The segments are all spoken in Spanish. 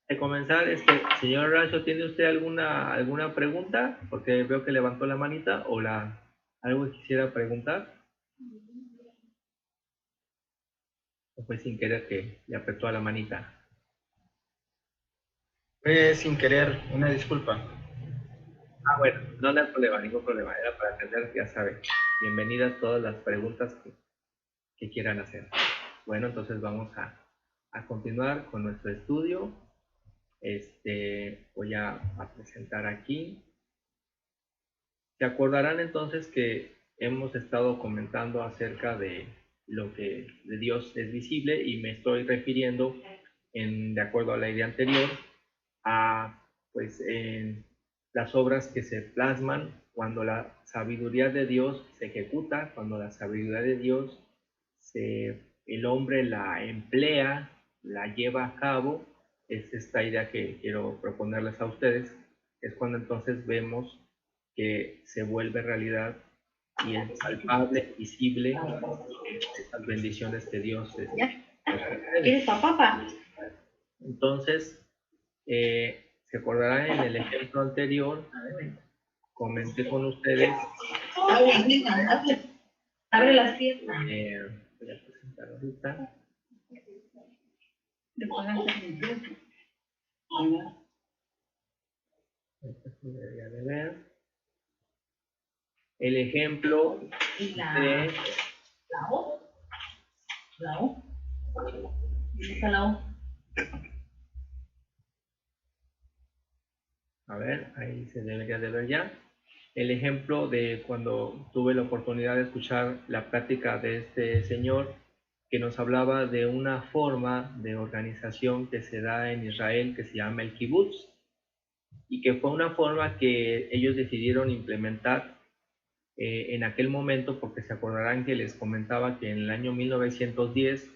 de comenzar, señor Horacio, ¿tiene usted alguna pregunta? Porque veo que levantó la manita o algo que quisiera preguntar. O fue sin querer que le apretó a la manita. Fue sin querer, una disculpa. Bueno, no hay problema, ningún problema. Era para atender, ya sabe. Bienvenidas todas las preguntas que quieran hacer. Bueno, entonces vamos a continuar con nuestro estudio. Voy a presentar aquí. Se acordarán entonces que hemos estado comentando acerca de lo que de Dios es visible y me estoy refiriendo, de acuerdo a la idea anterior, a pues las obras que se plasman cuando la sabiduría de Dios se ejecuta, cuando la sabiduría de Dios el hombre la emplea, la lleva a cabo. Es esta idea que quiero proponerles a ustedes. Es cuando entonces vemos que se vuelve realidad y es palpable, visible, estas bendiciones que Dios es. ¿Quieres papá? Entonces, se acordarán en el ejemplo anterior, comenté con ustedes. Abre las piernas. Voy a presentar ahorita. Esto se debería de ver. El ejemplo de la O. La O. Está la O. A ver, ahí se debería de ver ya. El ejemplo de cuando tuve la oportunidad de escuchar la plática de este señor que nos hablaba de una forma de organización que se da en Israel que se llama el kibutz y que fue una forma que ellos decidieron implementar en aquel momento, porque se acordarán que les comentaba que en el año 1910,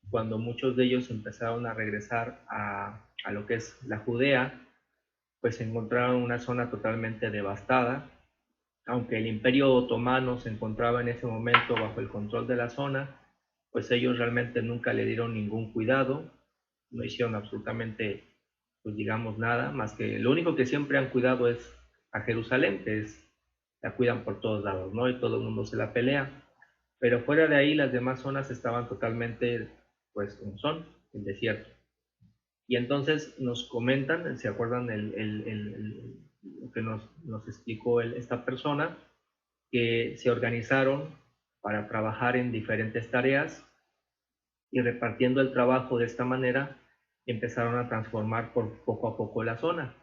cuando muchos de ellos empezaron a regresar a lo que es la Judea, pues encontraron una zona totalmente devastada. Aunque el Imperio Otomano se encontraba en ese momento bajo el control de la zona, pues ellos realmente nunca le dieron ningún cuidado, no hicieron absolutamente, pues digamos, nada, más que lo único que siempre han cuidado es a Jerusalén, que la cuidan por todos lados, ¿no? Y todo el mundo se la pelea. Pero fuera de ahí, las demás zonas estaban totalmente, pues, como son, el desierto. Y entonces nos comentan, ¿se acuerdan lo que nos explicó esta persona? Que se organizaron para trabajar en diferentes tareas y repartiendo el trabajo de esta manera empezaron a transformar poco a poco la zona.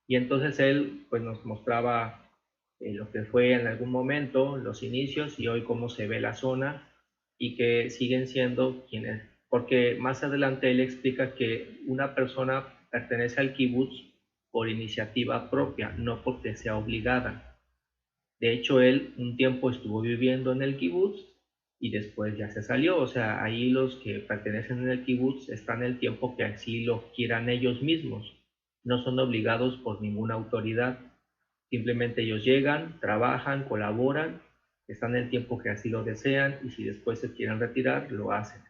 Y entonces él pues nos mostraba lo que fue en algún momento, los inicios y hoy cómo se ve la zona y que siguen siendo quienes, porque más adelante él explica que una persona pertenece al kibutz por iniciativa propia, no porque sea obligada. De hecho, él un tiempo estuvo viviendo en el kibutz y después ya se salió. O sea, ahí los que pertenecen en el kibutz están el tiempo que así lo quieran ellos mismos. No son obligados por ninguna autoridad. Simplemente ellos llegan, trabajan, colaboran, están el tiempo que así lo desean y si después se quieren retirar, lo hacen.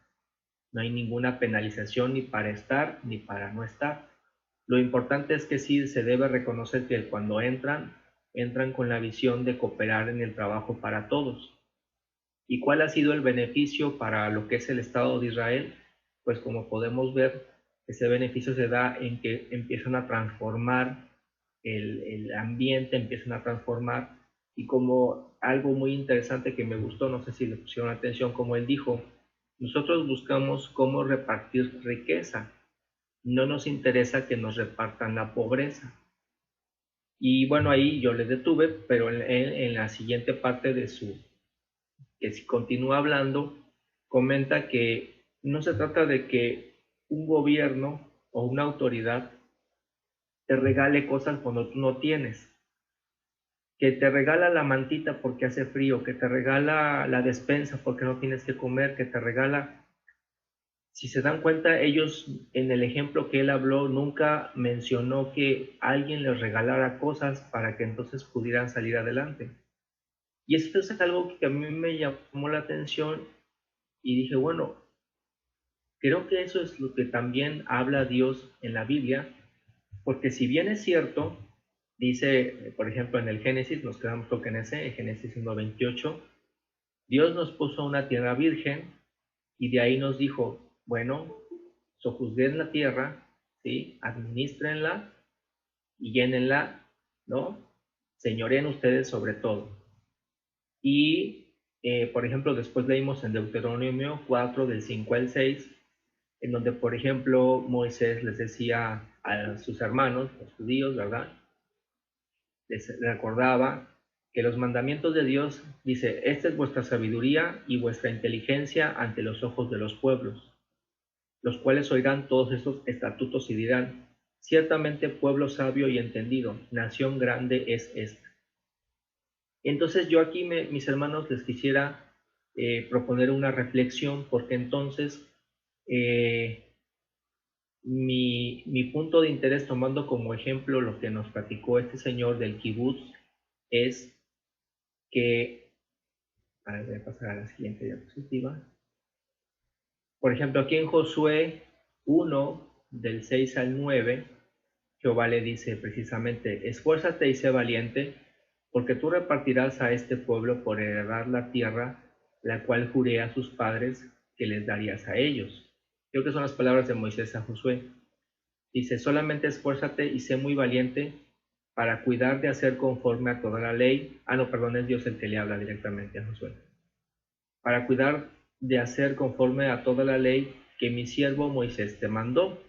No hay ninguna penalización ni para estar ni para no estar. Lo importante es que sí se debe reconocer que cuando entran con la visión de cooperar en el trabajo para todos. ¿Y cuál ha sido el beneficio para lo que es el Estado de Israel? Pues como podemos ver, ese beneficio se da en que empiezan a transformar el ambiente, empiezan a transformar y como algo muy interesante que me gustó, no sé si le pusieron atención, como él dijo, nosotros buscamos cómo repartir riqueza, no nos interesa que nos repartan la pobreza. Y bueno, ahí yo le detuve, pero en la siguiente parte que si continúa hablando, comenta que no se trata de que un gobierno o una autoridad te regale cosas cuando tú no tienes, que te regala la mantita porque hace frío, que te regala la despensa porque no tienes que comer, que te regala. Si se dan cuenta, ellos en el ejemplo que él habló nunca mencionó que alguien les regalara cosas para que entonces pudieran salir adelante. Y esto es algo que a mí me llamó la atención y dije, bueno, Creo que eso es lo que también habla Dios en la Biblia, porque si bien es cierto, dice, por ejemplo, en el Génesis, nos quedamos creo que en ese, en Génesis 1:28, Dios nos puso una tierra virgen y de ahí nos dijo, bueno, sojuzguen la tierra, ¿sí? Administrenla y llénenla, ¿no? Señoreen ustedes sobre todo. Y, por ejemplo, después leímos en Deuteronomio 4, del 5 al 6, en donde, por ejemplo, Moisés les decía a sus hermanos, los judíos, ¿verdad? Les recordaba que los mandamientos de Dios, dice, esta es vuestra sabiduría y vuestra inteligencia ante los ojos de los pueblos, los cuales oirán todos estos estatutos y dirán, ciertamente pueblo sabio y entendido, nación grande es esta. Entonces yo aquí, mis hermanos, les quisiera proponer una reflexión, porque entonces mi punto de interés, tomando como ejemplo lo que nos platicó este señor del kibutz, es que, voy a pasar a la siguiente diapositiva. Por ejemplo, aquí en Josué 1, del 6 al 9, Jehová le dice precisamente, esfuérzate y sé valiente, porque tú repartirás a este pueblo por heredar la tierra, la cual juré a sus padres que les darías a ellos. Creo que son las palabras de Moisés a Josué. Dice, solamente esfuérzate y sé muy valiente para cuidar de hacer conforme a toda la ley. No, perdón, es Dios el que le habla directamente a Josué. Para cuidar de hacer conforme a toda la ley que mi siervo Moisés te mandó.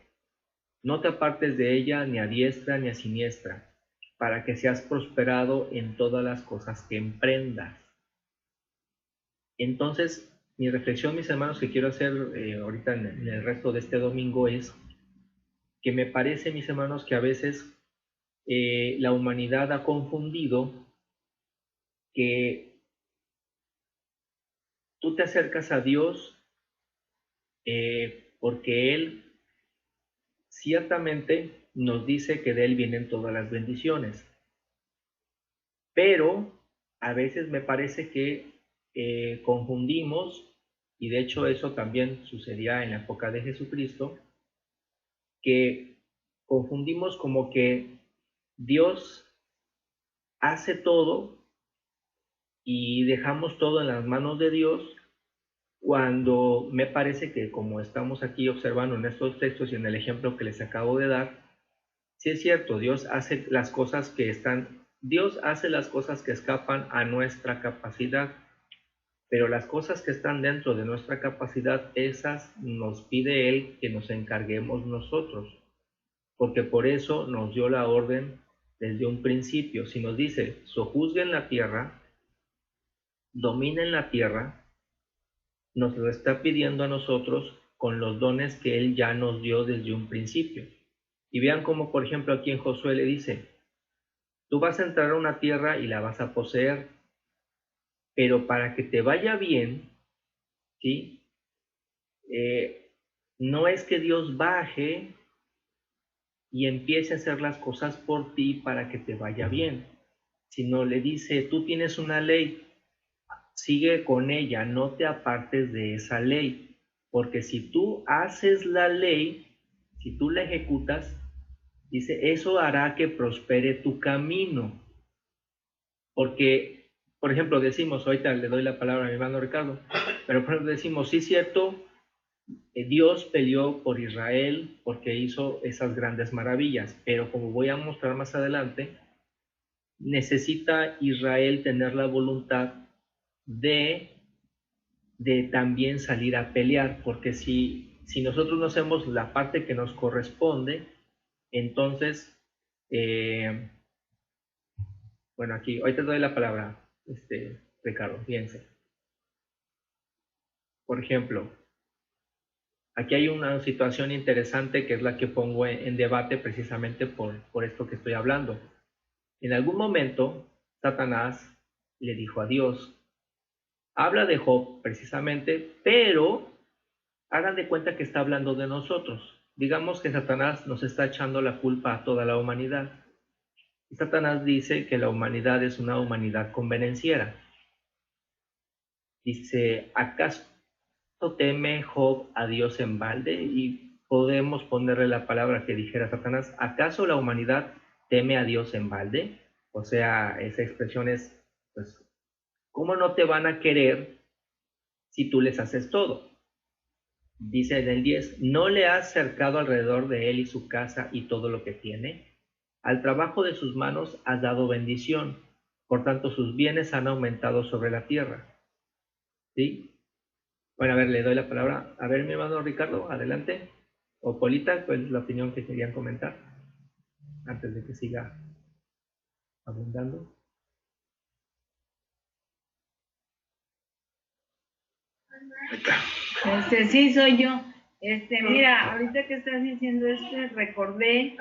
No te apartes de ella ni a diestra ni a siniestra, para que seas prosperado en todas las cosas que emprendas. Entonces, mi reflexión, mis hermanos, que quiero hacer ahorita en el resto de este domingo es que me parece, mis hermanos, que a veces la humanidad ha confundido que tú te acercas a Dios porque Él ciertamente nos dice que de Él vienen todas las bendiciones, pero a veces me parece que confundimos, y de hecho eso también sucedía en la época de Jesucristo, que confundimos como que Dios hace todo y dejamos todo en las manos de Dios, cuando me parece que, como estamos aquí observando en estos textos y en el ejemplo que les acabo de dar, sí es cierto, Dios hace las cosas que escapan a nuestra capacidad, pero las cosas que están dentro de nuestra capacidad, esas nos pide Él que nos encarguemos nosotros, porque por eso nos dio la orden desde un principio. Si nos dice, sojuzguen la tierra, dominen la tierra, nos lo está pidiendo a nosotros con los dones que Él ya nos dio desde un principio. Y vean cómo, por ejemplo, aquí en Josué le dice, tú vas a entrar a una tierra y la vas a poseer, pero para que te vaya bien, ¿sí? No es que Dios baje y empiece a hacer las cosas por ti para que te vaya bien, sino le dice, tú tienes una ley, sigue con ella, no te apartes de esa ley, porque si tú haces la ley, si tú la ejecutas, dice, eso hará que prospere tu camino. Porque, por ejemplo, decimos, ahorita le doy la palabra a mi hermano Ricardo, pero por ejemplo decimos, sí es cierto, Dios peleó por Israel porque hizo esas grandes maravillas, pero como voy a mostrar más adelante, necesita Israel tener la voluntad de también salir a pelear, porque si nosotros no hacemos la parte que nos corresponde, entonces, bueno, aquí, hoy te doy la palabra, Ricardo, fíjense. Por ejemplo, aquí hay una situación interesante que es la que pongo en debate precisamente por esto que estoy hablando. En algún momento, Satanás le dijo a Dios, habla de Job precisamente, pero hagan de cuenta que está hablando de nosotros. Digamos que Satanás nos está echando la culpa a toda la humanidad. Y Satanás dice que la humanidad es una humanidad convenenciera. Dice, ¿acaso teme Job a Dios en balde? Y podemos ponerle la palabra que dijera Satanás, ¿acaso la humanidad teme a Dios en balde? O sea, esa expresión es, pues, ¿cómo no te van a querer si tú les haces todo? Dice en el 10, ¿no le has cercado alrededor de él y su casa y todo lo que tiene? Al trabajo de sus manos has dado bendición, por tanto sus bienes han aumentado sobre la tierra. ¿Sí? Bueno, a ver, le doy la palabra. A ver, mi hermano Ricardo, adelante. O Polita, ¿cuál es la opinión que querían comentar? Antes de que siga abundando. Sí, soy yo. Mira, ahorita que estás diciendo recordé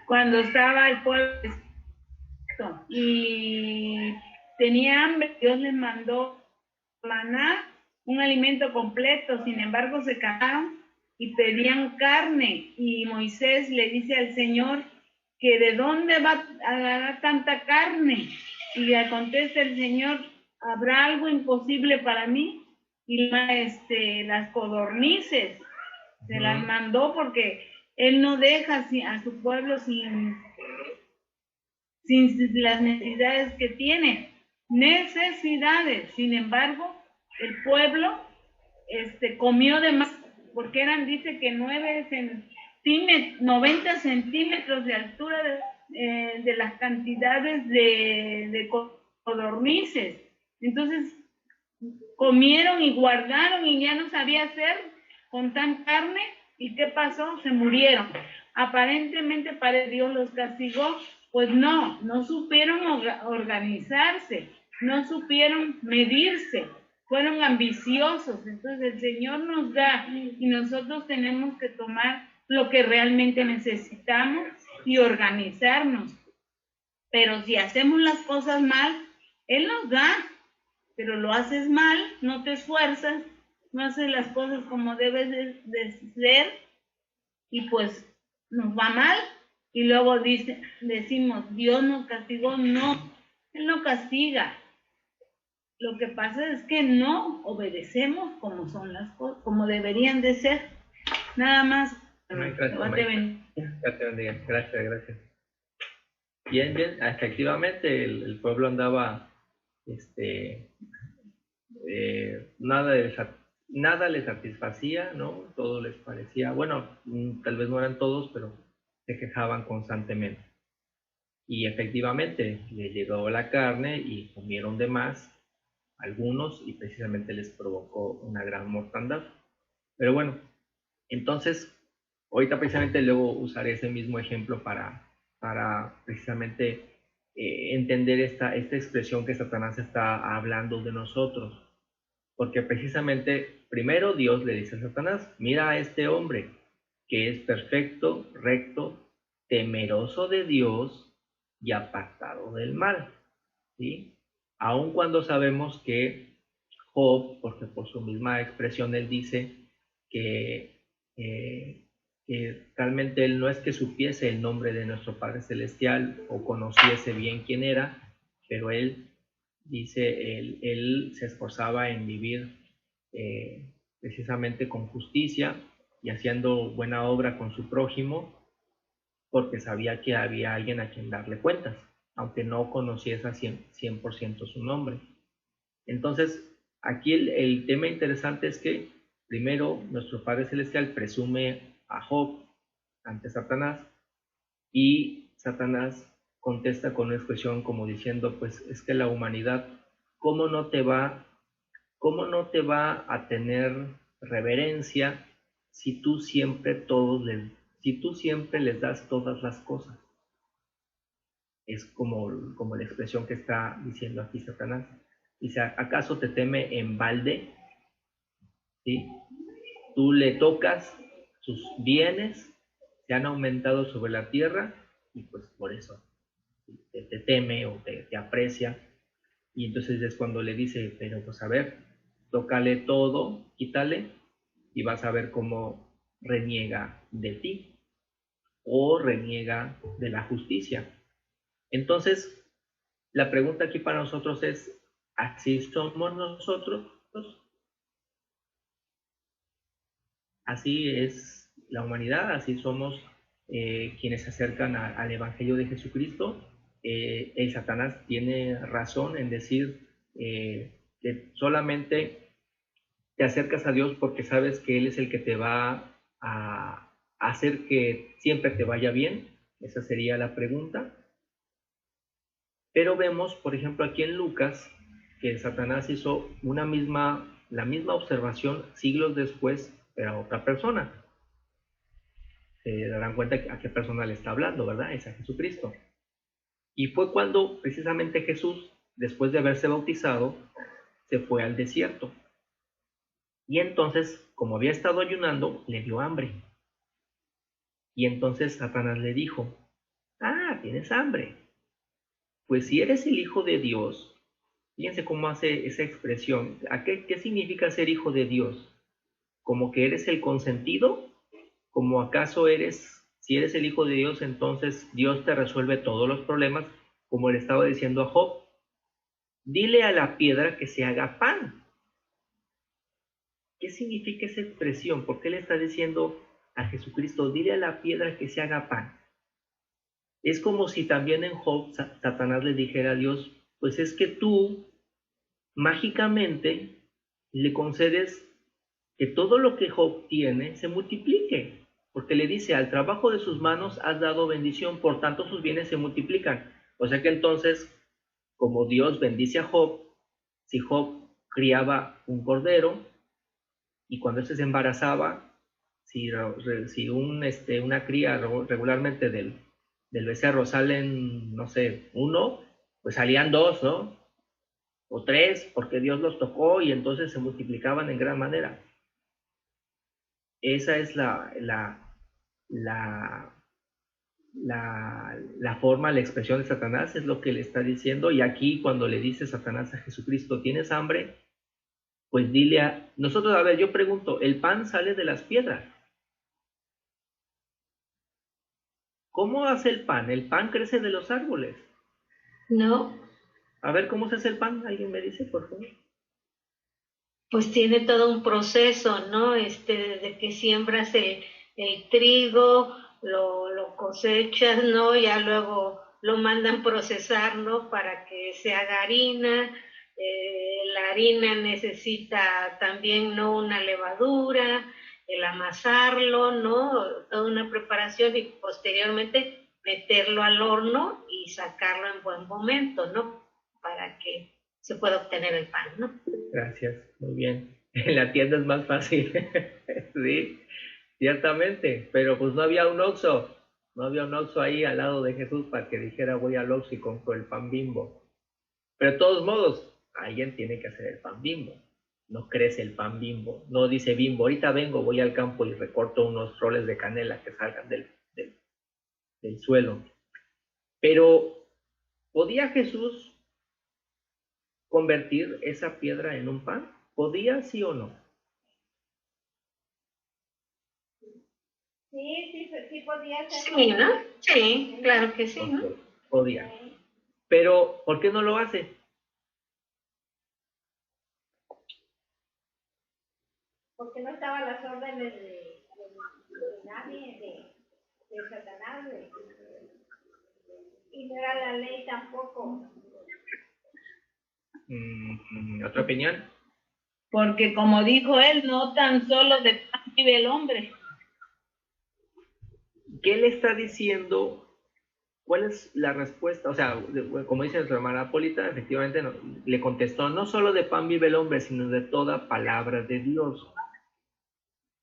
cuando estaba el pueblo y tenía hambre, Dios les mandó maná, un alimento completo, sin embargo se cansaron y pedían carne, y Moisés le dice al Señor que de dónde va a agarrar tanta carne, y le contesta el Señor, ¿habrá algo imposible para mí? Y las codornices se las mandó porque él no deja a su pueblo sin las necesidades que tiene. Necesidades, sin embargo, el pueblo comió de más, porque dice que 90 centímetros de altura de las cantidades de codornices. Entonces, comieron y guardaron y ya no sabía hacer con tan carne. ¿Y qué pasó? Se murieron. Aparentemente para Dios los castigó. Pues no supieron organizarse, no supieron medirse, fueron ambiciosos. Entonces el Señor nos da y nosotros tenemos que tomar lo que realmente necesitamos y organizarnos. Pero si hacemos las cosas mal, Él nos da, pero lo haces mal, no te esfuerzas, no haces las cosas como debes de ser y pues nos va mal. Y luego decimos, Dios nos castigó. No, Él no castiga. Lo que pasa es que no obedecemos como son las cosas, como deberían de ser. Nada más. Gracias. Bien, efectivamente el pueblo andaba, nada les satisfacía, ¿no? Todo les parecía, bueno, tal vez no eran todos, pero se quejaban constantemente. Y efectivamente le llegó la carne y comieron de más algunos y precisamente les provocó una gran mortandad. Pero bueno, entonces, ahorita precisamente luego usaré ese mismo ejemplo para precisamente entender esta expresión que Satanás está hablando de nosotros. Porque precisamente primero Dios le dice a Satanás, mira a este hombre que es perfecto, recto, temeroso de Dios y apartado del mal. ¿Sí? Aun cuando sabemos que Job, porque por su misma expresión él dice que realmente él no es que supiese el nombre de nuestro Padre Celestial o conociese bien quién era, pero él dice, él se esforzaba en vivir precisamente con justicia y haciendo buena obra con su prójimo, porque sabía que había alguien a quien darle cuentas, aunque no conociese a 100% su nombre. Entonces, aquí el tema interesante es que primero nuestro Padre Celestial presume a Job ante Satanás y Satanás contesta con una expresión como diciendo, pues es que la humanidad, ¿cómo no te va a tener reverencia si tú siempre les das todas las cosas? Es como la expresión que está diciendo aquí Satanás. Dice, ¿acaso te teme en balde? ¿Sí? Tú le tocas, sus bienes se han aumentado sobre la tierra y pues por eso te teme o te aprecia. Y entonces es cuando le dice, pero pues a ver, tócale todo, quítale y vas a ver cómo reniega de ti o reniega de la justicia. Entonces, la pregunta aquí para nosotros es, ¿así somos nosotros? así es la humanidad, así somos quienes se acercan al Evangelio de Jesucristo. El Satanás tiene razón en decir que solamente te acercas a Dios porque sabes que Él es el que te va a hacer que siempre te vaya bien. Esa sería la pregunta. Pero vemos, por ejemplo, aquí en Lucas, que Satanás hizo la misma observación siglos después, pero a otra persona. Se darán cuenta a qué persona le está hablando, ¿verdad? Es a Jesucristo. Y fue cuando precisamente Jesús, después de haberse bautizado, se fue al desierto. Y entonces, como había estado ayunando, le dio hambre. Y entonces Satanás le dijo, tienes hambre. Pues si eres el Hijo de Dios, fíjense cómo hace esa expresión. ¿Qué significa ser hijo de Dios? ¿Como que eres el consentido? ¿Como acaso si eres el Hijo de Dios, entonces Dios te resuelve todos los problemas? Como le estaba diciendo a Job, dile a la piedra que se haga pan. ¿Qué significa esa expresión? ¿Por qué le está diciendo a Jesucristo, dile a la piedra que se haga pan? Es como si también en Job Satanás le dijera a Dios, pues es que tú mágicamente le concedes que todo lo que Job tiene se multiplique, porque le dice, al trabajo de sus manos has dado bendición, por tanto sus bienes se multiplican. O sea que entonces, como Dios bendice a Job, si Job criaba un cordero y cuando éste se embarazaba, si una cría regularmente del becerro salen, no sé, uno, pues salían dos, ¿no? O tres, porque Dios los tocó y entonces se multiplicaban en gran manera. Esa es la forma, la expresión de Satanás, es lo que le está diciendo. Y aquí cuando le dice Satanás a Jesucristo, ¿tienes hambre? Pues dile nosotros, a ver, yo pregunto, el pan sale de las piedras. ¿Cómo hace el pan? El pan crece de los árboles. No, A ver, ¿cómo se hace el pan? ¿Alguien me dice, por favor? pues tiene todo un proceso, ¿no? Desde que siembras el trigo, lo cosechas, ¿no? Ya luego lo mandan procesar, ¿no? Para que se haga harina. La harina necesita también, ¿no? Una levadura, el amasarlo, ¿no? Toda una preparación y posteriormente meterlo al horno y sacarlo en buen momento, ¿no? Para que se pueda obtener el pan, ¿no? Gracias, muy bien. En la tienda es más fácil, sí, ciertamente, pero pues no había un Oxxo ahí al lado de Jesús para que dijera voy al Oxxo y compro el pan Bimbo. Pero de todos modos, alguien tiene que hacer el pan Bimbo. No crece el pan Bimbo, no dice Bimbo, ahorita vengo, voy al campo y recorto unos roles de canela que salgan del suelo. Pero, ¿podía Jesús convertir esa piedra en un pan? ¿Podía, sí o no? Sí podía hacerlo. Sí, ¿no? Sí, claro que sí, ¿no? Okay, podía. Pero, ¿por qué no lo hace? Porque no estaban las órdenes de nadie, de Satanás, y no era la ley tampoco. ¿Otra opinión? Porque como dijo él, no tan solo de pan vive el hombre. ¿Qué le está diciendo? ¿Cuál es la respuesta? O sea, como dice nuestra hermana Polita, efectivamente le contestó, no solo de pan vive el hombre, sino de toda palabra de Dios.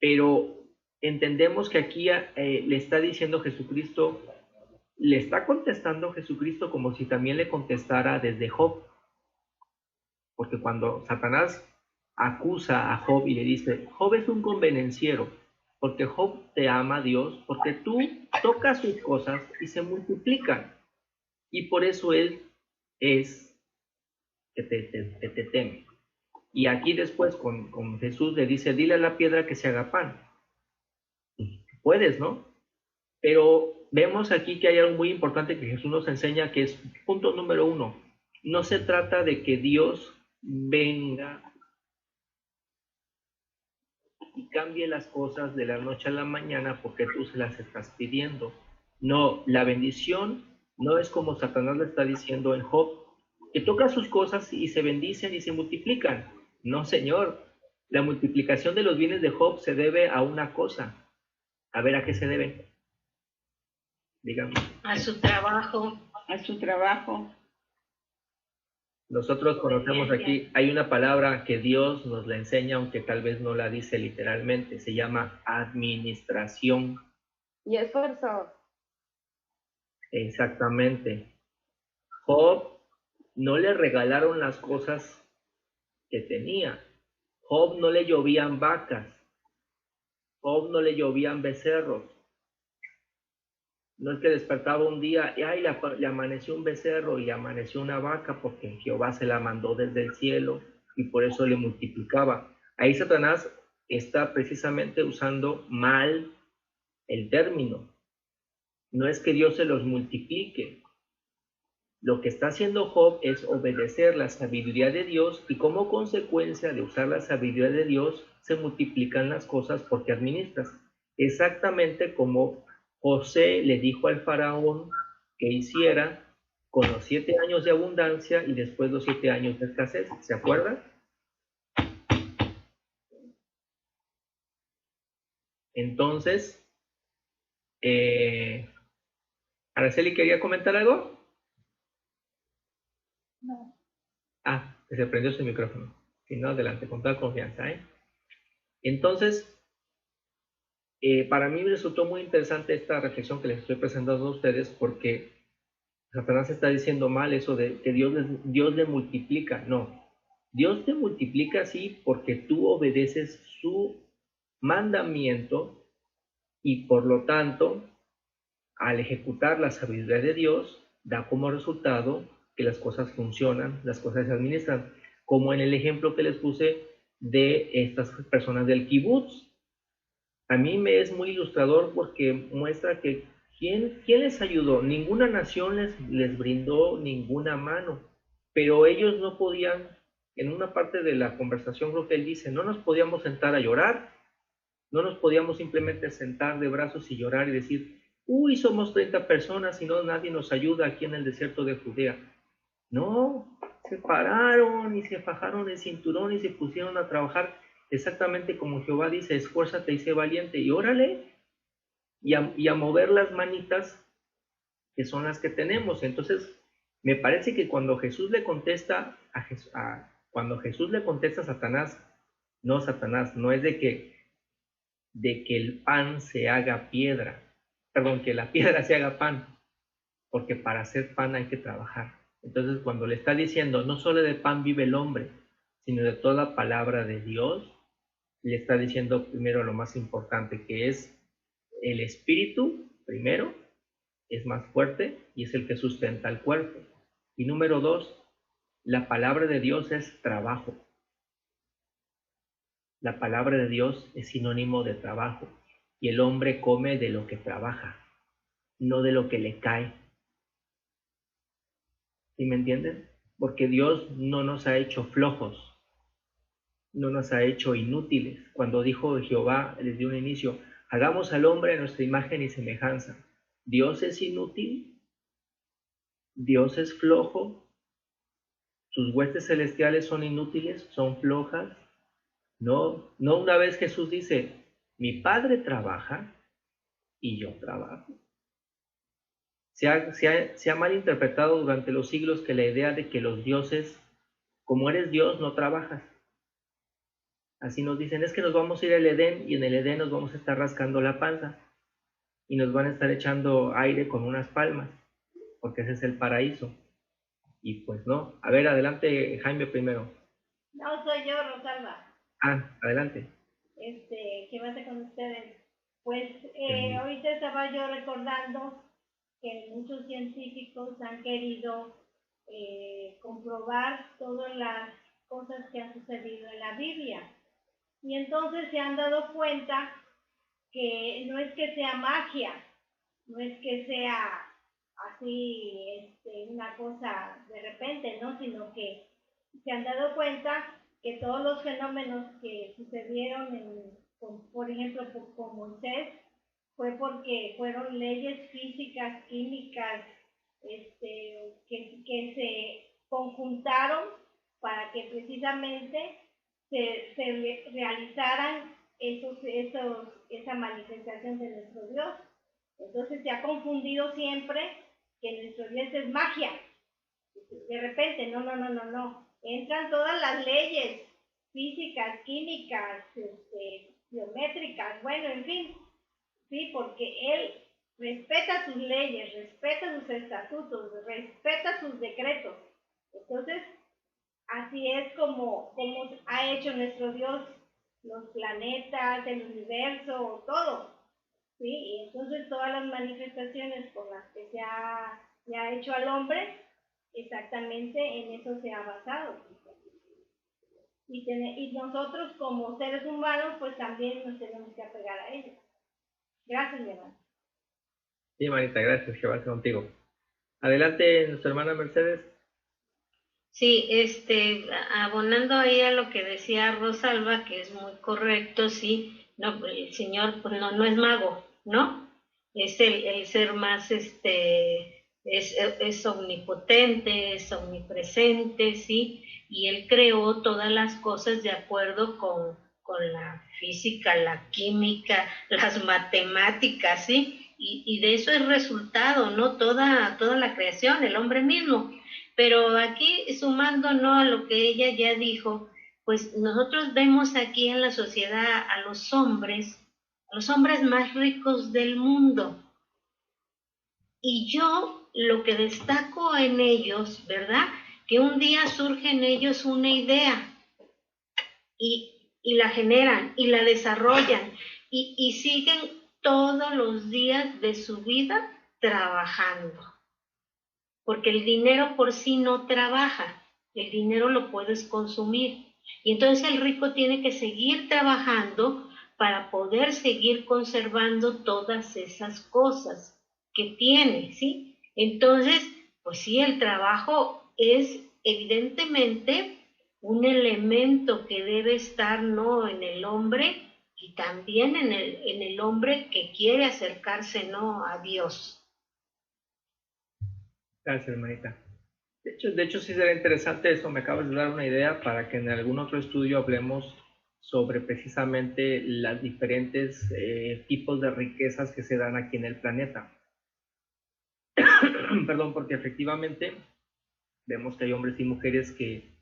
Pero entendemos que aquí le está diciendo Jesucristo, le está contestando Jesucristo como si también le contestara desde Job. Porque cuando Satanás acusa a Job y le dice, Job es un convenenciero, porque Job te ama a Dios, porque tú tocas sus cosas y se multiplican. Y por eso él es que te teme. Y aquí después con Jesús le dice, dile a la piedra que se haga pan. Puedes, ¿no? Pero vemos aquí que hay algo muy importante que Jesús nos enseña, que es punto número 1. No se trata de que Dios venga y cambie las cosas de la noche a la mañana porque tú se las estás pidiendo. No, la bendición no es como Satanás le está diciendo en Job, que toca sus cosas y se bendicen y se multiplican. No, señor. La multiplicación de los bienes de Job se debe a una cosa. A ver, ¿a qué se debe? Díganme. A su trabajo. A su trabajo. Nosotros conocemos aquí, hay una palabra que Dios nos la enseña, aunque tal vez no la dice literalmente, se llama administración. Y esfuerzo. Exactamente. Job no le regalaron las cosas que tenía. Job no le llovían vacas. Job no le llovían becerros. No es que despertaba un día y ay, le amaneció un becerro y le amaneció una vaca porque Jehová se la mandó desde el cielo y por eso le multiplicaba. Ahí Satanás está precisamente usando mal el término. No es que Dios se los multiplique. Lo que está haciendo Job es obedecer la sabiduría de Dios y como consecuencia de usar la sabiduría de Dios se multiplican las cosas porque administras. Exactamente como José le dijo al faraón que hiciera con los 7 años de abundancia y después los 7 años de escasez. ¿Se acuerdan? Entonces, Araceli, ¿quería comentar algo? No. Ah, se prendió su micrófono. Si no, adelante, con toda confianza, ¿eh? Entonces, para mí me resultó muy interesante esta reflexión que les estoy presentando a ustedes porque Satanás está diciendo mal eso de que Dios le multiplica. No, Dios te multiplica sí porque tú obedeces su mandamiento y por lo tanto, al ejecutar la sabiduría de Dios, da como resultado que las cosas funcionan, las cosas se administran, como en el ejemplo que les puse de estas personas del kibutz. A mí me es muy ilustrador porque muestra que ¿quién les ayudó? Ninguna nación les brindó ninguna mano, pero ellos no podían, en una parte de la conversación creo que él dice, no nos podíamos sentar a llorar, no nos podíamos simplemente sentar de brazos y llorar y decir, uy, somos 30 personas y no nadie nos ayuda aquí en el desierto de Judea. No, se pararon y se fajaron el cinturón y se pusieron a trabajar exactamente como Jehová dice, esfuérzate y sé valiente y órale, y a mover las manitas que son las que tenemos. Entonces, me parece que cuando Jesús le contesta cuando Jesús le contesta a Satanás, no es de que el pan se haga piedra, perdón, que la piedra se haga pan, porque para hacer pan hay que trabajar. Entonces, cuando le está diciendo, no solo de pan vive el hombre, sino de toda palabra de Dios, le está diciendo primero lo más importante, que es el espíritu, primero, es más fuerte y es el que sustenta el cuerpo. Y número 2, la palabra de Dios es trabajo. La palabra de Dios es sinónimo de trabajo y el hombre come de lo que trabaja, no de lo que le cae. ¿Sí me entienden? Porque Dios no nos ha hecho flojos, no nos ha hecho inútiles. Cuando dijo Jehová desde un inicio, hagamos al hombre a nuestra imagen y semejanza. Dios es inútil, Dios es flojo, sus huestes celestiales son inútiles, son flojas. No, no una vez Jesús dice, mi Padre trabaja y yo trabajo. Se ha malinterpretado durante los siglos que la idea de que los dioses, como eres Dios, no trabajas. Así nos dicen, es que nos vamos a ir al Edén y en el Edén nos vamos a estar rascando la panza y nos van a estar echando aire con unas palmas, porque ese es el paraíso. Y pues no. A ver, adelante Jaime primero. No, soy yo, Rosalba. Ah, adelante. ¿Qué pasa con ustedes? Pues ahorita estaba yo recordando que muchos científicos han querido comprobar todas las cosas que han sucedido en la Biblia. Y entonces se han dado cuenta que no es que sea magia, no es que sea así una cosa de repente, ¿no? Sino que se han dado cuenta que todos los fenómenos que sucedieron por ejemplo, con Moisés, fue porque fueron leyes físicas, químicas, que se conjuntaron para que precisamente se realizaran esa manifestación de nuestro Dios. Entonces se ha confundido siempre que nuestro Dios es magia. De repente, no. Entran todas las leyes físicas, químicas, biométricas, bueno, en fin, sí, porque Él respeta sus leyes, respeta sus estatutos, respeta sus decretos. Entonces, así es como ha hecho nuestro Dios los planetas, el universo, todo. ¿Sí? Y entonces todas las manifestaciones por las que se ha hecho al hombre, exactamente en eso se ha basado. Y nosotros como seres humanos, pues también nos tenemos que apegar a ello. Gracias, mi hermano. Sí, Marita, gracias, que va a ser contigo. Adelante, nuestra hermana Mercedes. Sí, abonando ahí a lo que decía Rosalba, que es muy correcto, sí, no, el Señor pues no es mago, ¿no? Es el ser más, es omnipotente, es omnipresente, sí, y Él creó todas las cosas de acuerdo con la física, la química, las matemáticas, sí, y de eso es resultado, ¿no? Toda la creación, el hombre mismo. Pero aquí, sumando, ¿no?, a lo que ella ya dijo, pues nosotros vemos aquí en la sociedad a los hombres más ricos del mundo. Y yo lo que destaco en ellos, ¿verdad?, que un día surge en ellos una idea y la generan y la desarrollan y siguen todos los días de su vida trabajando. Porque el dinero por sí no trabaja, el dinero lo puedes consumir. Y entonces el rico tiene que seguir trabajando para poder seguir conservando todas esas cosas que tiene, ¿sí? Entonces, pues sí, el trabajo es evidentemente un elemento que debe estar, ¿no?, en el hombre y también en el hombre que quiere acercarse, ¿no?, a Dios. Gracias, hermanita. De hecho, sí será interesante eso. Me acabas de dar una idea para que en algún otro estudio hablemos sobre precisamente los diferentes tipos de riquezas que se dan aquí en el planeta. Perdón, porque efectivamente vemos que hay hombres y mujeres que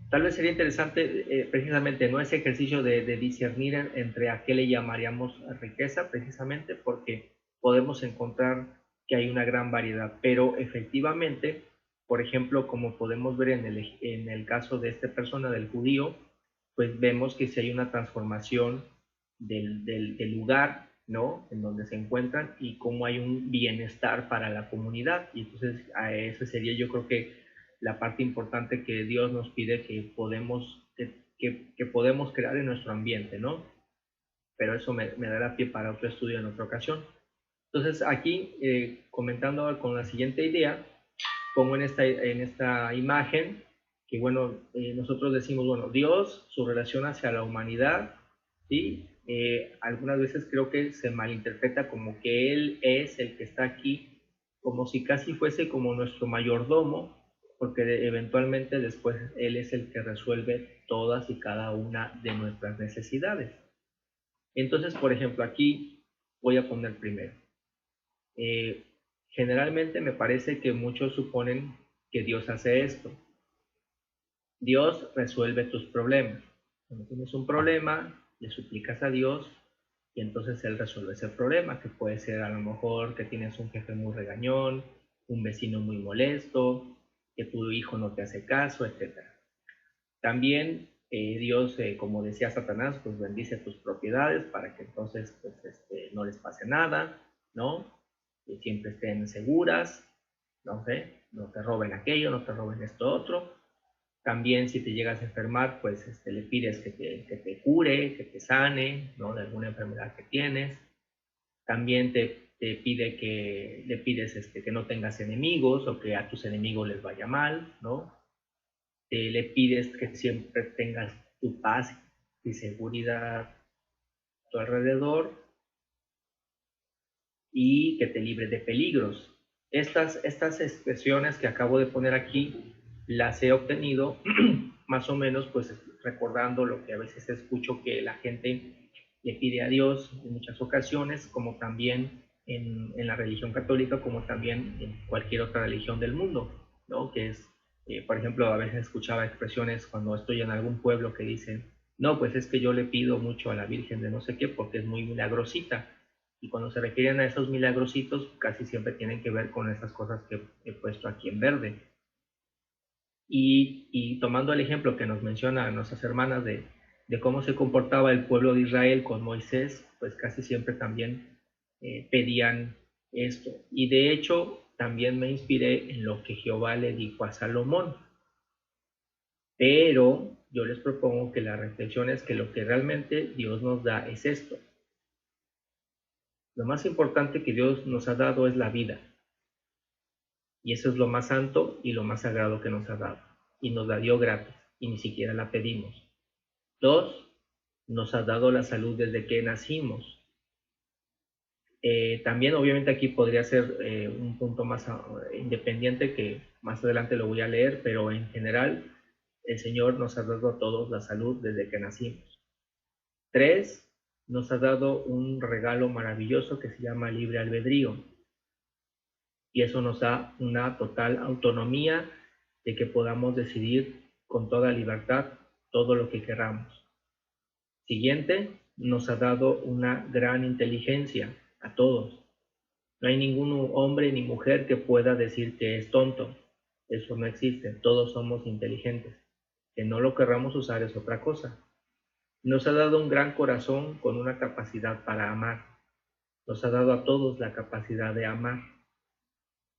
tal vez sería interesante precisamente, ¿no?, ese ejercicio de discernir entre a qué le llamaríamos riqueza, precisamente porque podemos encontrar que hay una gran variedad, pero efectivamente, por ejemplo, como podemos ver en el caso de esta persona, del judío, pues vemos que si hay una transformación del lugar, ¿no?, en donde se encuentran y cómo hay un bienestar para la comunidad. Y entonces a eso sería, yo creo que la parte importante que Dios nos pide que podemos crear en nuestro ambiente, ¿no? Pero eso me dará pie para otro estudio en otra ocasión. Entonces aquí, comentando con la siguiente idea, pongo en esta imagen que, bueno, nosotros decimos, bueno, Dios, su relación hacia la humanidad, ¿sí? Algunas veces creo que se malinterpreta como que Él es el que está aquí, como si casi fuese como nuestro mayordomo, porque eventualmente después Él es el que resuelve todas y cada una de nuestras necesidades. Entonces, por ejemplo, aquí voy a poner primero. Generalmente me parece que muchos suponen que Dios hace esto. Dios resuelve tus problemas. Cuando tienes un problema, le suplicas a Dios y entonces Él resuelve ese problema, que puede ser a lo mejor que tienes un jefe muy regañón, un vecino muy molesto, que tu hijo no te hace caso, etc. También Dios, como decía Satanás, pues bendice tus propiedades para que entonces pues, no les pase nada, ¿no? Que siempre estén seguras, no sé, no te roben aquello, no te roben esto otro. También si te llegas a enfermar, pues le pides que te cure, que te sane, ¿no?, de alguna enfermedad que tienes. También le pides que no tengas enemigos o que a tus enemigos les vaya mal, ¿no? Le pides que siempre tengas tu paz y seguridad a tu alrededor y que te libre de peligros. Estas expresiones que acabo de poner aquí las he obtenido más o menos pues recordando lo que a veces escucho que la gente le pide a Dios en muchas ocasiones, como también en la religión católica, como también en cualquier otra religión del mundo, ¿no? Que es, por ejemplo, a veces escuchaba expresiones cuando estoy en algún pueblo que dicen, no, pues es que yo le pido mucho a la Virgen de no sé qué porque es muy milagrosita. Y cuando se refieren a esos milagrositos, casi siempre tienen que ver con esas cosas que he puesto aquí en verde. Y tomando el ejemplo que nos mencionan nuestras hermanas de cómo se comportaba el pueblo de Israel con Moisés, pues casi siempre también pedían esto. Y de hecho, también me inspiré en lo que Jehová le dijo a Salomón. Pero yo les propongo que la reflexión es que lo que realmente Dios nos da es esto. Lo más importante que Dios nos ha dado es la vida. Y eso es lo más santo y lo más sagrado que nos ha dado. Y nos la dio gratis y ni siquiera la pedimos. 2, nos ha dado la salud desde que nacimos. También obviamente aquí podría ser un punto más independiente que más adelante lo voy a leer, pero en general el Señor nos ha dado a todos la salud desde que nacimos. 3, nos ha dado un regalo maravilloso que se llama libre albedrío. Y eso nos da una total autonomía de que podamos decidir con toda libertad todo lo que queramos. Siguiente, nos ha dado una gran inteligencia a todos. No hay ningún hombre ni mujer que pueda decir que es tonto. Eso no existe. Todos somos inteligentes. Que no lo querramos usar es otra cosa. Nos ha dado un gran corazón con una capacidad para amar. Nos ha dado a todos la capacidad de amar.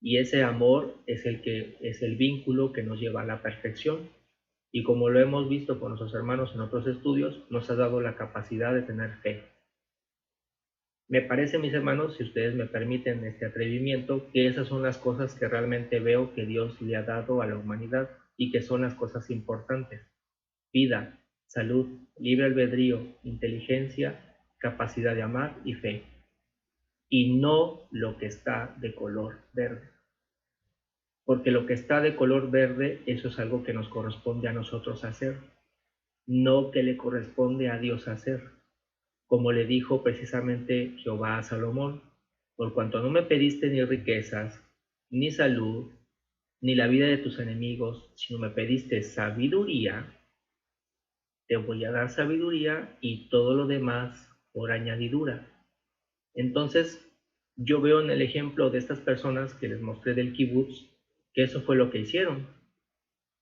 Y ese amor es el vínculo que nos lleva a la perfección. Y como lo hemos visto con nuestros hermanos en otros estudios, nos ha dado la capacidad de tener fe. Me parece, mis hermanos, si ustedes me permiten este atrevimiento, que esas son las cosas que realmente veo que Dios le ha dado a la humanidad y que son las cosas importantes. Vida, salud, libre albedrío, inteligencia, capacidad de amar y fe. Y no lo que está de color verde. Porque lo que está de color verde, eso es algo que nos corresponde a nosotros hacer, no que le corresponde a Dios hacer. Como le dijo precisamente Jehová a Salomón, por cuanto no me pediste ni riquezas, ni salud, ni la vida de tus enemigos, sino me pediste sabiduría, te voy a dar sabiduría y todo lo demás por añadidura. Entonces, yo veo en el ejemplo de estas personas que les mostré del kibutz, que eso fue lo que hicieron.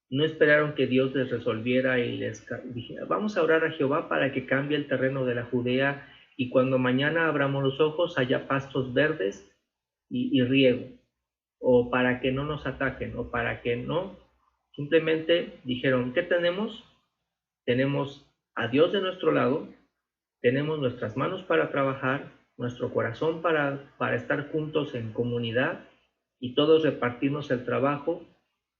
No esperaron que Dios les resolviera y les dijera, vamos a orar a Jehová para que cambie el terreno de la Judea y cuando mañana abramos los ojos haya pastos verdes y riego, o para que no nos ataquen, o para que no. Simplemente dijeron, ¿qué tenemos? Tenemos a Dios de nuestro lado, tenemos nuestras manos para trabajar, nuestro corazón para estar juntos en comunidad y todos repartirnos el trabajo.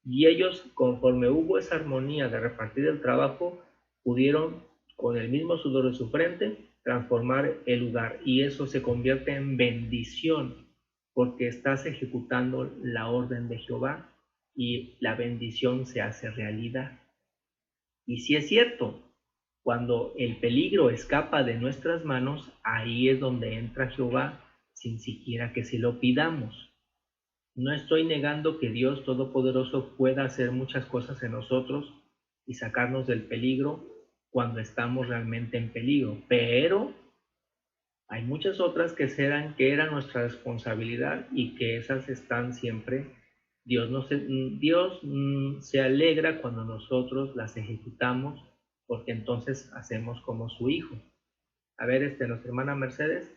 Y ellos, conforme hubo esa armonía de repartir el trabajo, pudieron, con el mismo sudor de su frente, transformar el lugar. Y eso se convierte en bendición, porque estás ejecutando la orden de Jehová y la bendición se hace realidad. Y si es cierto, cuando el peligro escapa de nuestras manos, ahí es donde entra Jehová sin siquiera que se lo pidamos. No estoy negando que Dios Todopoderoso pueda hacer muchas cosas en nosotros y sacarnos del peligro cuando estamos realmente en peligro, pero hay muchas otras que eran nuestra responsabilidad y que esas están siempre. Dios se alegra cuando nosotros las ejecutamos porque entonces hacemos como su hijo. A ver, nuestra hermana Mercedes.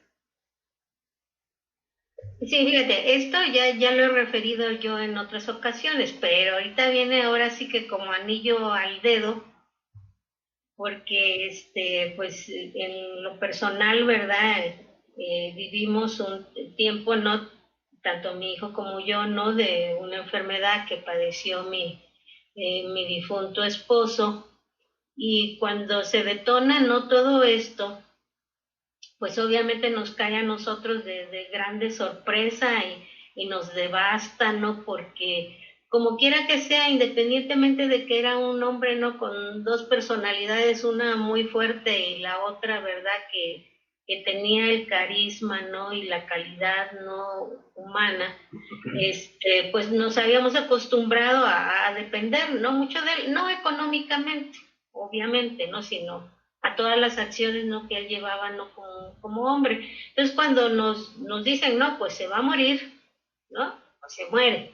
Sí, fíjate, esto ya lo he referido yo en otras ocasiones, pero ahorita viene ahora sí que como anillo al dedo, porque pues en lo personal, ¿verdad? Vivimos un tiempo, no tanto mi hijo como yo, ¿no? De una enfermedad que padeció mi difunto esposo, Y cuando se detona, ¿no? Todo esto, pues obviamente nos cae a nosotros de grande sorpresa y nos devasta, ¿no? Porque como quiera que sea, independientemente de que era un hombre, ¿no? Con dos personalidades, una muy fuerte y la otra, ¿verdad? Que tenía el carisma, ¿no? Y la calidad, ¿no? Humana, pues nos habíamos acostumbrado a depender, ¿no? Mucho de él, no económicamente, obviamente, ¿no? Sino a todas las acciones, ¿no? Que él llevaba, ¿no? Como hombre. Entonces, cuando nos dicen, no, pues se va a morir, ¿no? O se muere.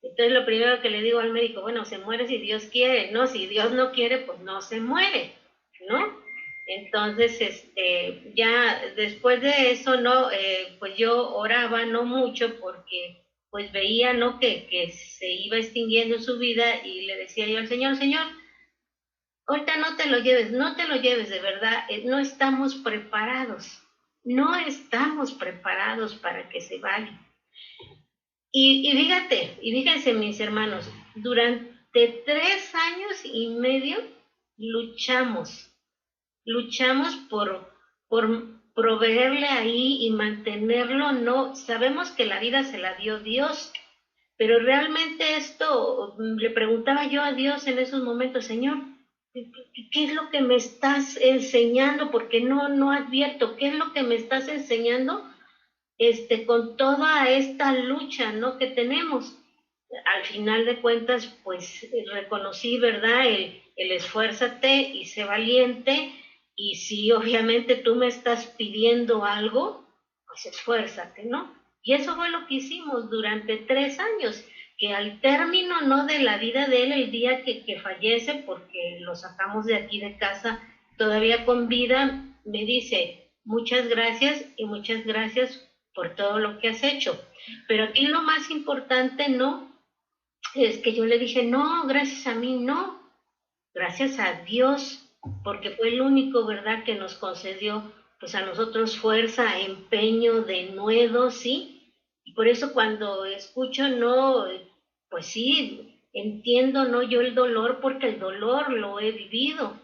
Entonces, lo primero que le digo al médico, bueno, se muere si Dios quiere, ¿no? Si Dios no quiere, pues no se muere, ¿no? Entonces, ya después de eso, ¿no? Pues yo oraba, no mucho, porque pues veía, ¿no? Que se iba extinguiendo su vida y le decía yo al Señor, Señor, ahorita no te lo lleves, no te lo lleves, de verdad, no estamos preparados, no estamos preparados para que se vaya. Y fíjense mis hermanos, durante 3 años y medio luchamos por proveerle ahí y mantenerlo, no, sabemos que la vida se la dio Dios, pero realmente esto, le preguntaba yo a Dios en esos momentos, Señor, ¿qué es lo que me estás enseñando? Porque no advierto, ¿qué es lo que me estás enseñando con toda esta lucha, ¿no? Que tenemos? Al final de cuentas, pues reconocí, ¿verdad? El esfuérzate y sé valiente. Y si obviamente tú me estás pidiendo algo, pues esfuérzate, ¿no? Y eso fue lo que hicimos durante 3 años, que al término, ¿no? De la vida de él, el día que fallece, porque lo sacamos de aquí de casa todavía con vida, me dice, muchas gracias y muchas gracias por todo lo que has hecho. Pero aquí lo más importante, ¿no? Es que yo le dije, no, gracias a mí, no, gracias a Dios, porque fue el único, ¿verdad?, que nos concedió, pues a nosotros fuerza, empeño, denuedo, ¿sí? Y por eso cuando escucho, no, pues sí, entiendo, ¿no? Yo el dolor, porque el dolor lo he vivido,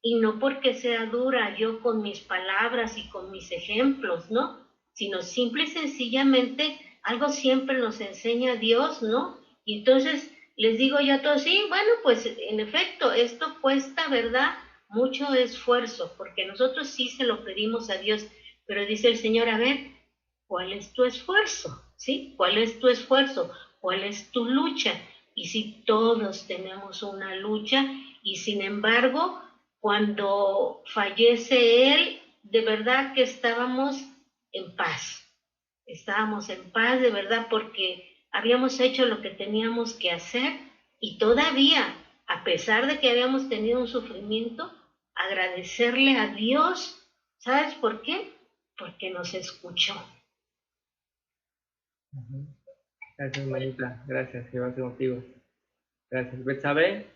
y no porque sea dura yo con mis palabras y con mis ejemplos, ¿no? Sino simple y sencillamente algo siempre nos enseña Dios, ¿no? Y entonces les digo yo a todos, sí, bueno, pues en efecto, esto cuesta, ¿verdad? Mucho esfuerzo, porque nosotros sí se lo pedimos a Dios, pero dice el Señor, a ver, ¿cuál es tu esfuerzo? ¿Sí? ¿Cuál es tu esfuerzo? ¿Cuál es tu lucha? Y si todos tenemos una lucha, y sin embargo, cuando fallece Él, de verdad que estábamos en paz. Estábamos en paz, de verdad, porque habíamos hecho lo que teníamos que hacer y todavía, a pesar de que habíamos tenido un sufrimiento, agradecerle a Dios. ¿Sabes por qué? Porque nos escuchó. Gracias, hermanita. Gracias, que va a ser contigo. Gracias. Betsabe.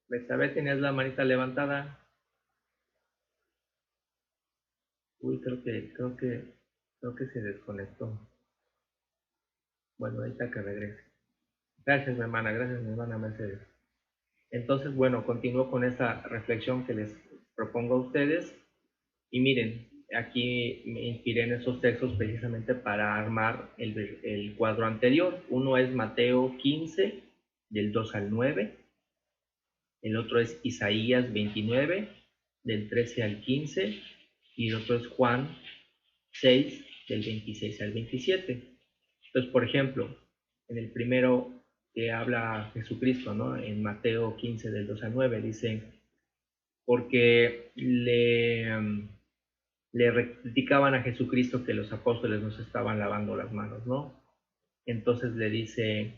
Betsabe, tenías la manita levantada. Uy, creo que se desconectó. Bueno, ahorita que regrese. Gracias, mi hermana. Gracias, mi hermana Mercedes. Entonces, bueno, continúo con esta reflexión que les propongo a ustedes. Y miren, aquí me inspiré en esos textos precisamente para armar el cuadro anterior. Uno es Mateo 15, del 2 al 9. El otro es Isaías 29, del 13 al 15. Y el otro es Juan 6, del 26 al 27. Entonces, por ejemplo, en el primero que habla Jesucristo, ¿no? En Mateo 15, del 2 al 9, dice, porque le criticaban a Jesucristo que los apóstoles nos estaban lavando las manos, ¿no? Entonces le dice,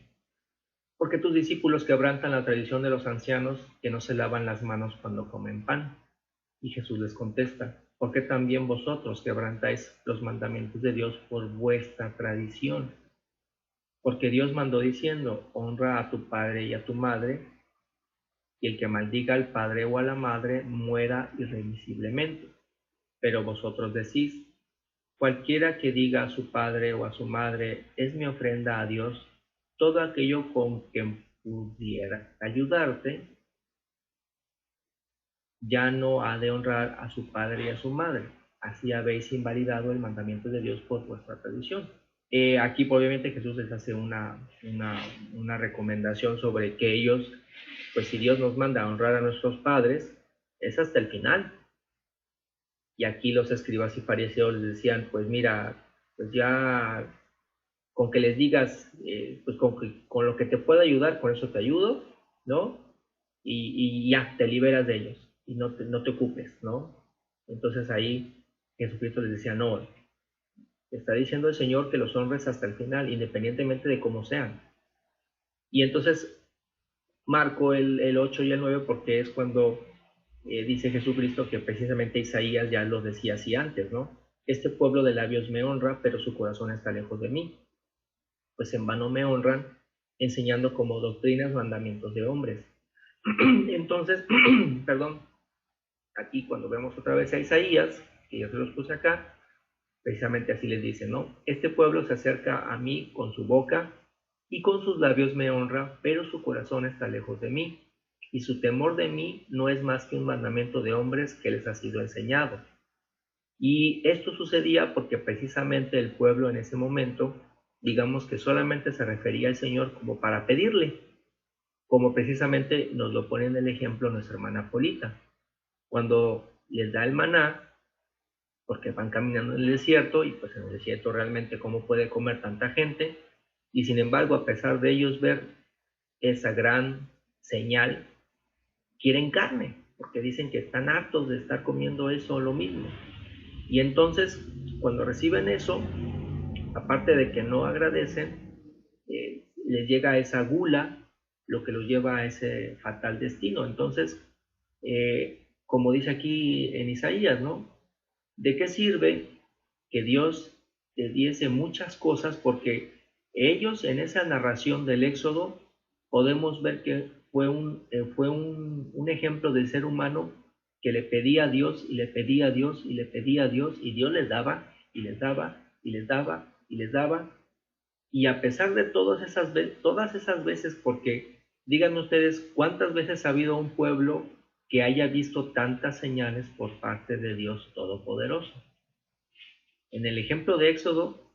porque tus discípulos quebrantan la tradición de los ancianos que no se lavan las manos cuando comen pan. Y Jesús les contesta, ¿por qué también vosotros quebrantáis los mandamientos de Dios por vuestra tradición? Porque Dios mandó diciendo, honra a tu padre y a tu madre, y el que maldiga al padre o a la madre muera irremisiblemente. Pero vosotros decís, cualquiera que diga a su padre o a su madre, es mi ofrenda a Dios, todo aquello con que pudiera ayudarte, ya no ha de honrar a su padre y a su madre. Así habéis invalidado el mandamiento de Dios por vuestra tradición. Aquí obviamente Jesús les hace una recomendación sobre que ellos, pues si Dios nos manda a honrar a nuestros padres, es hasta el final. Y aquí los escribas y fariseos les decían, pues mira, pues ya con que les digas, pues con lo que te pueda ayudar, con eso te ayudo, ¿no? Y ya, te liberas de ellos y no te ocupes, ¿no? Entonces ahí Jesucristo les decía, no, está diciendo el Señor que los honres hasta el final, independientemente de cómo sean. Y entonces marco el 8 y el 9 porque es cuando dice Jesucristo que precisamente Isaías ya lo decía así antes, ¿no? Este pueblo de labios me honra, pero su corazón está lejos de mí. Pues en vano me honran, enseñando como doctrinas mandamientos de hombres. Entonces, perdón, aquí cuando vemos otra vez a Isaías, que yo se los puse acá, precisamente así les dice, ¿no? Este pueblo se acerca a mí con su boca y con sus labios me honra, pero su corazón está lejos de mí, y su temor de mí no es más que un mandamiento de hombres que les ha sido enseñado. Y esto sucedía porque precisamente el pueblo en ese momento, digamos que solamente se refería al Señor como para pedirle, como precisamente nos lo pone en el ejemplo nuestra hermana Polita, cuando les da el maná, porque van caminando en el desierto, y pues en el desierto realmente cómo puede comer tanta gente, y sin embargo, a pesar de ellos ver esa gran señal, quieren carne, porque dicen que están hartos de estar comiendo eso lo mismo. Y entonces, cuando reciben eso, aparte de que no agradecen, les llega esa gula, lo que los lleva a ese fatal destino. Entonces, como dice aquí en Isaías, ¿no? ¿De qué sirve que Dios te diese muchas cosas? Porque ellos en esa narración del Éxodo podemos ver que fue un ejemplo del ser humano que le pedía a Dios y le pedía a Dios y le pedía a Dios, y Dios les daba y les daba y les daba y les daba. Y a pesar de todas esas veces, porque díganme ustedes cuántas veces ha habido un pueblo que haya visto tantas señales por parte de Dios Todopoderoso. En el ejemplo de Éxodo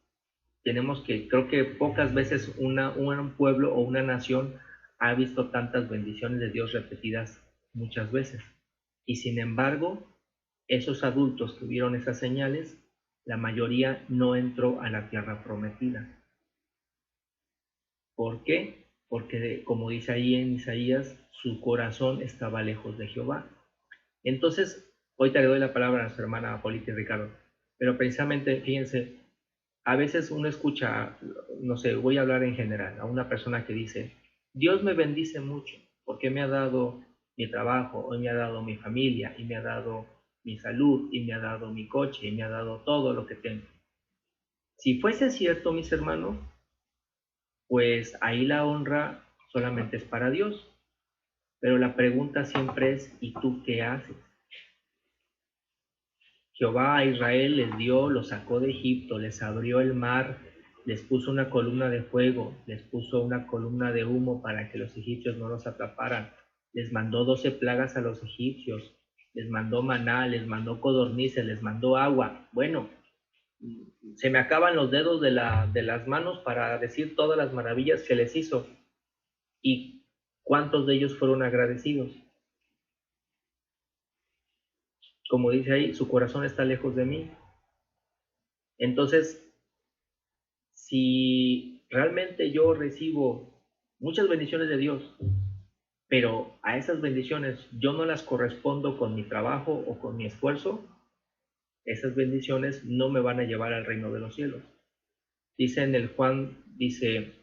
tenemos que, creo que pocas veces un pueblo o una nación ha visto tantas bendiciones de Dios repetidas muchas veces. Y sin embargo, esos adultos que vieron esas señales, la mayoría no entró a la tierra prometida. ¿Por qué? Porque, como dice ahí en Isaías, su corazón estaba lejos de Jehová. Entonces, hoy te le doy la palabra a nuestra hermana Polita y Ricardo, pero precisamente, fíjense, a veces uno escucha, no sé, voy a hablar en general, a una persona que dice, Dios me bendice mucho, porque me ha dado mi trabajo, hoy me ha dado mi familia, y me ha dado mi salud, y me ha dado mi coche, y me ha dado todo lo que tengo. Si fuese cierto, mis hermanos, pues ahí la honra solamente es para Dios. Pero la pregunta siempre es, ¿y tú qué haces? Jehová a Israel les dio, los sacó de Egipto, les abrió el mar, les puso una columna de fuego, les puso una columna de humo para que los egipcios no los atraparan, les mandó 12 plagas a los egipcios, les mandó maná, les mandó codornices, les mandó agua. Bueno, se me acaban los dedos de las manos para decir todas las maravillas que les hizo. ¿Y cuántos de ellos fueron agradecidos? Como dice ahí, su corazón está lejos de mí. Entonces, si realmente yo recibo muchas bendiciones de Dios, pero a esas bendiciones yo no las correspondo con mi trabajo o con mi esfuerzo, esas bendiciones no me van a llevar al reino de los cielos. Dice en el Juan, dice,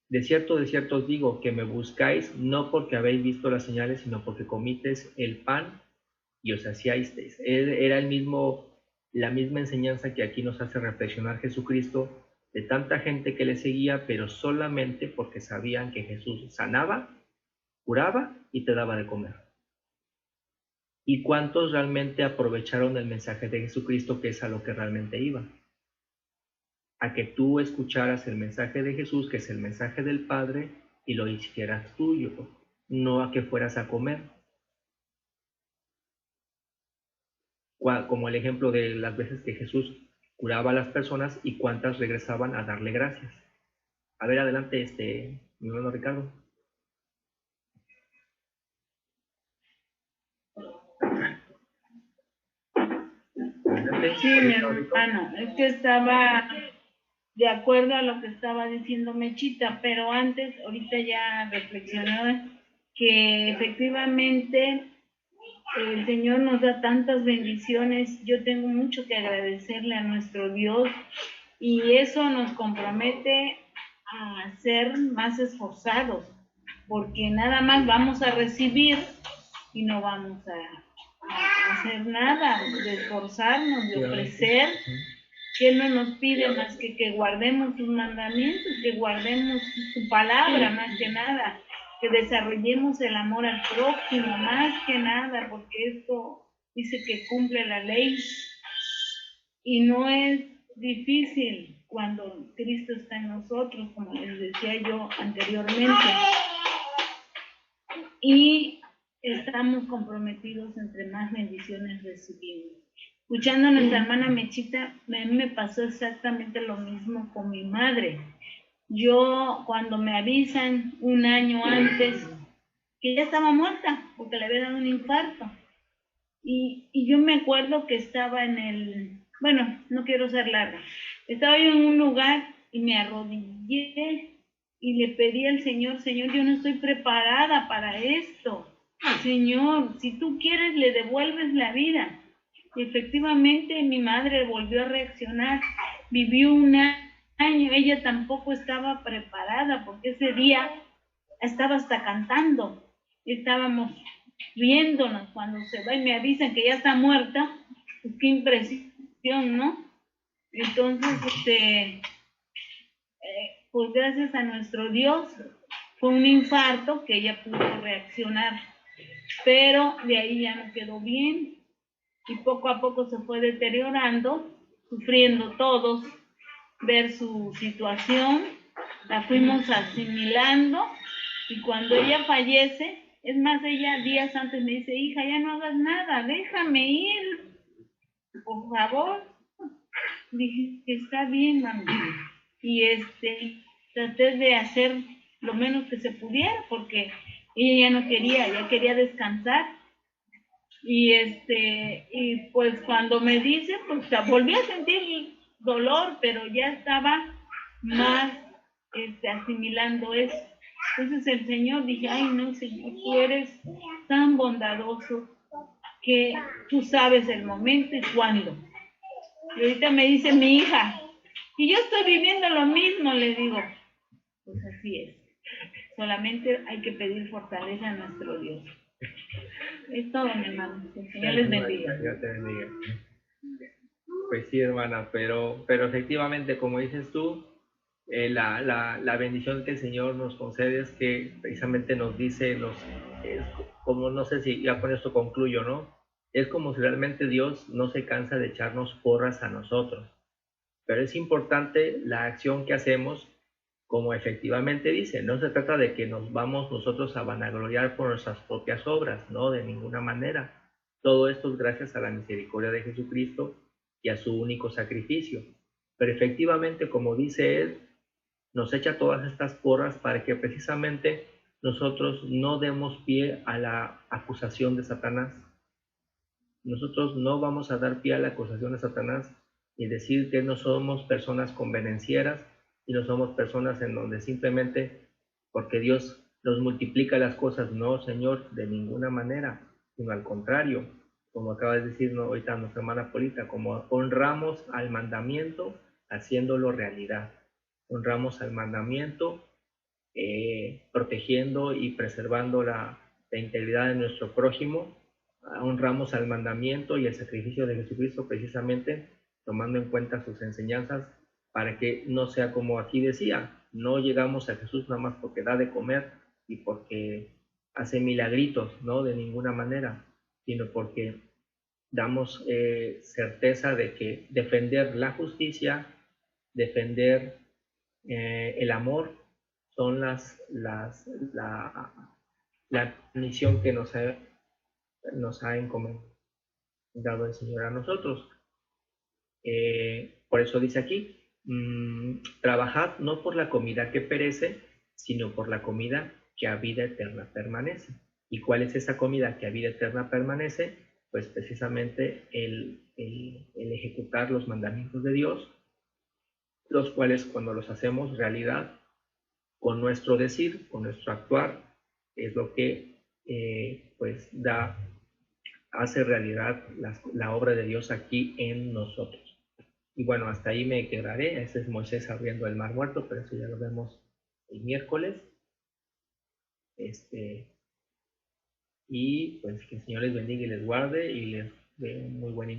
de cierto os digo, que me buscáis no porque habéis visto las señales, sino porque comisteis el pan y os saciasteis. Era la misma enseñanza que aquí nos hace reflexionar Jesucristo, de tanta gente que le seguía, pero solamente porque sabían que Jesús sanaba, curaba y te daba de comer. ¿Y cuántos realmente aprovecharon el mensaje de Jesucristo, que es a lo que realmente iba? A que tú escucharas el mensaje de Jesús, que es el mensaje del Padre, y lo hicieras tuyo, no a que fueras a comer. Como el ejemplo de las veces que Jesús curaba a las personas y cuántas regresaban a darle gracias. A ver, adelante, mi hermano Ricardo. Sí, mi hermano, es que estaba de acuerdo a lo que estaba diciendo Mechita, pero antes, ahorita ya reflexioné que efectivamente el Señor nos da tantas bendiciones. Yo tengo mucho que agradecerle a nuestro Dios y eso nos compromete a ser más esforzados, porque nada más vamos a recibir y no vamos a hacer nada, de esforzarnos, de ofrecer, que Él no nos pide más que guardemos sus mandamientos, que guardemos su palabra más que nada, que desarrollemos el amor al prójimo más que nada, porque esto dice que cumple la ley y no es difícil cuando Cristo está en nosotros, como les decía yo anteriormente. Y estamos comprometidos entre más bendiciones recibimos. Escuchando a nuestra hermana Mechita, me pasó exactamente lo mismo con mi madre. Yo, cuando me avisan un año antes que ella estaba muerta, porque le había dado un infarto, y yo me acuerdo que estaba bueno, no quiero ser larga, estaba yo en un lugar y me arrodillé y le pedí al Señor, Señor, yo no estoy preparada para esto. Señor, si tú quieres, le devuelves la vida. Y efectivamente, mi madre volvió a reaccionar. Vivió un año, ella tampoco estaba preparada, porque ese día estaba hasta cantando. Estábamos riéndonos cuando se va y me avisan que ya está muerta. Pues qué impresión, ¿no? Entonces, pues gracias a nuestro Dios, fue un infarto que ella pudo reaccionar, pero de ahí ya no quedó bien y poco a poco se fue deteriorando, sufriendo todos, ver su situación, la fuimos asimilando y cuando ella fallece, es más, ella días antes me dice, hija, ya no hagas nada, déjame ir, por favor. Dije, está bien, mami. Y traté de hacer lo menos que se pudiera porque ella ya no quería, ya quería descansar. Y pues cuando me dice, pues volví a sentir dolor, pero ya estaba más asimilando eso. Entonces el Señor, dije, ay no, Señor, tú eres tan bondadoso que tú sabes el momento y cuándo. Y ahorita me dice mi hija, y yo estoy viviendo lo mismo, le digo, pues así es. Solamente hay que pedir fortaleza a nuestro Dios. Es todo, mi hermano. El Señor les bendiga. Dios te bendiga. Pues sí, hermana, pero efectivamente, como dices tú, la bendición que el Señor nos concede es que precisamente nos dice, como no sé si ya con esto concluyo, ¿no? Es como si realmente Dios no se cansa de echarnos porras a nosotros. Pero es importante la acción que hacemos, como efectivamente dice, no se trata de que nos vamos nosotros a vanagloriar por nuestras propias obras, no, de ninguna manera. Todo esto es gracias a la misericordia de Jesucristo y a su único sacrificio. Pero efectivamente, como dice Él, nos echa todas estas porras para que precisamente nosotros no demos pie a la acusación de Satanás. Nosotros no vamos a dar pie a la acusación de Satanás y decir que no somos personas convenencieras y no somos personas en donde simplemente porque Dios nos multiplica las cosas. No, Señor, de ninguna manera, sino al contrario, como acaba de decir ahorita nuestra hermana Polita, como honramos al mandamiento haciéndolo realidad. Honramos al mandamiento protegiendo y preservando la integridad de nuestro prójimo. Honramos al mandamiento y el sacrificio de Jesucristo precisamente tomando en cuenta sus enseñanzas para que no sea como aquí decía, no llegamos a Jesús nada más porque da de comer y porque hace milagritos, no de ninguna manera, sino porque damos certeza de que defender la justicia, defender el amor son la misión que nos ha encomendado el Señor a nosotros. Por eso dice aquí, trabajad no por la comida que perece, sino por la comida que a vida eterna permanece. ¿Y cuál es esa comida que a vida eterna permanece? Pues precisamente el ejecutar los mandamientos de Dios, los cuales cuando los hacemos realidad con nuestro decir, con nuestro actuar, es lo que pues hace realidad la obra de Dios aquí en nosotros. Y bueno, hasta ahí me quedaré. Ese es Moisés abriendo el Mar Muerto, pero eso ya lo vemos el miércoles. Y pues que el Señor les bendiga y les guarde y les dé un muy buen inicio.